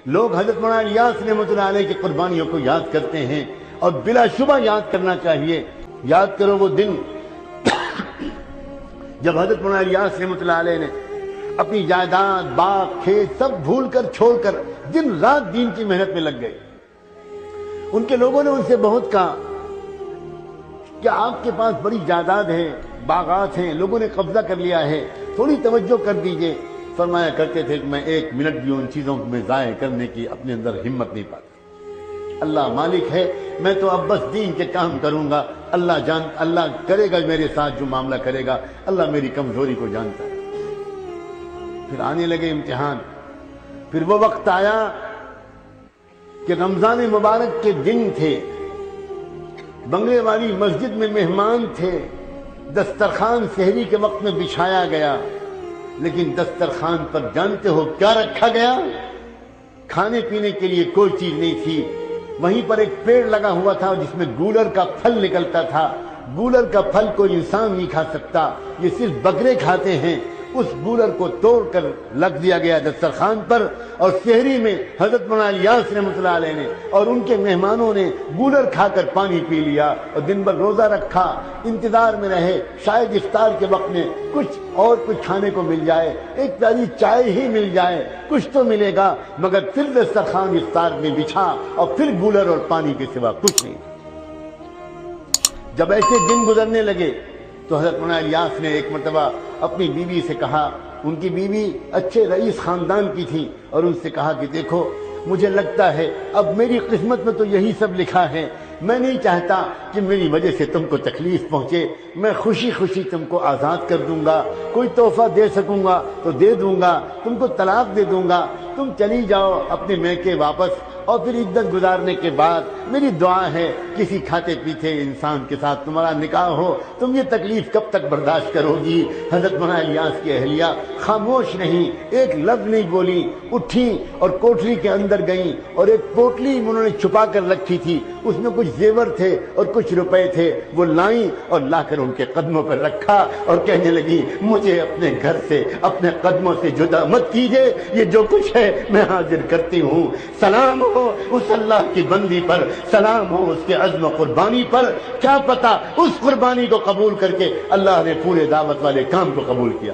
لوگ حضرت مولانا الیاس رحمۃ اللہ علیہ کی قربانیوں کو یاد کرتے ہیں، اور بلا شبہ یاد کرنا چاہیے۔ یاد کرو وہ دن جب حضرت مولانا الیاس رحمۃ اللہ علیہ نے اپنی جائیداد، باغ، کھیت سب بھول کر چھوڑ کر دن رات دین کی محنت میں لگ گئے۔ ان کے لوگوں نے ان سے بہت کہا کہ آپ کے پاس بڑی جائیداد ہے، باغات ہیں، لوگوں نے قبضہ کر لیا ہے، تھوڑی توجہ کر دیجئے۔ فرمایا کرتے تھے کہ میں ایک منٹ بھی ان چیزوں میں ضائع کرنے کی اپنے اندر ہمت نہیں پاتا۔ اللہ مالک ہے، میں تو اب بس دین کے کام کروں گا، اللہ کرے گا میرے ساتھ جو معاملہ کرے گا، اللہ میری کمزوری کو جانتا ہے۔ پھر آنے لگے امتحان، پھر وہ وقت آیا کہ رمضان مبارک کے دن تھے، بنگلے والی مسجد میں مہمان تھے، دسترخوان سحری کے وقت میں بچھایا گیا، لیکن دسترخوان پر جانتے ہو کیا رکھا گیا؟ کھانے پینے کے لیے کوئی چیز نہیں تھی۔ وہیں پر ایک پیڑ لگا ہوا تھا جس میں گولر کا پھل نکلتا تھا۔ گولر کا پھل کوئی انسان نہیں کھا سکتا، یہ صرف بکرے کھاتے ہیں۔ اس گولر کو توڑ کر لگ دیا گیا دسترخوان پر، اور سحری میں حضرت مولانا الیاس رحمۃ اللہ علیہ نے اور ان کے مہمانوں نے گولر کھا کر پانی پی لیا، اور دن بھر روزہ رکھا، انتظار میں رہے شاید افطار کے وقت میں کچھ کھانے کو مل جائے، ایک پیالی چائے ہی مل جائے، کچھ تو ملے گا، مگر پھر دسترخوان افطار میں بچھا اور پھر گولر اور پانی کے سوا کچھ نہیں۔ جب ایسے دن گزرنے لگے تو حضرت مولانا الیاس نے ایک مرتبہ اپنی بیوی سے کہا، ان کی بیوی اچھے رئیس خاندان کی تھی، اور ان سے کہا کہ دیکھو مجھے لگتا ہے اب میری قسمت میں تو یہی سب لکھا ہے، میں نہیں چاہتا کہ میری وجہ سے تم کو تکلیف پہنچے، میں خوشی خوشی تم کو آزاد کر دوں گا، کوئی تحفہ دے سکوں گا تو دے دوں گا، تم کو طلاق دے دوں گا، تم چلی جاؤ اپنے میکے واپس، اور پھر عدت گزارنے کے بعد میری دعا ہے کسی کھاتے پیتے انسان کے ساتھ تمہارا نکاح ہو، تم یہ تکلیف کب تک برداشت کرو گی؟ حضرت مولانا الیاس کی اہلیہ خاموش نہیں، ایک لفظ نہیں بولی، اٹھی اور کوٹری کے اندر گئیں، اور ایک پوٹلی انہوں نے چھپا کر رکھی تھی، اس میں کچھ زیور تھے اور کچھ روپے تھے، وہ لائیں اور لا کر ان کے قدموں پر رکھا، اور کہنے لگی مجھے اپنے گھر سے، اپنے قدموں سے جدا مت کیجئے، یہ جو کچھ ہے میں حاضر کرتی ہوں۔ سلام ہو اس اللہ کی بندی پر، سلام ہو اس کے عزم و قربانی پر، کیا پتہ اس قربانی کو قبول کر کے اللہ نے پورے دعوت والے کام کو قبول کیا۔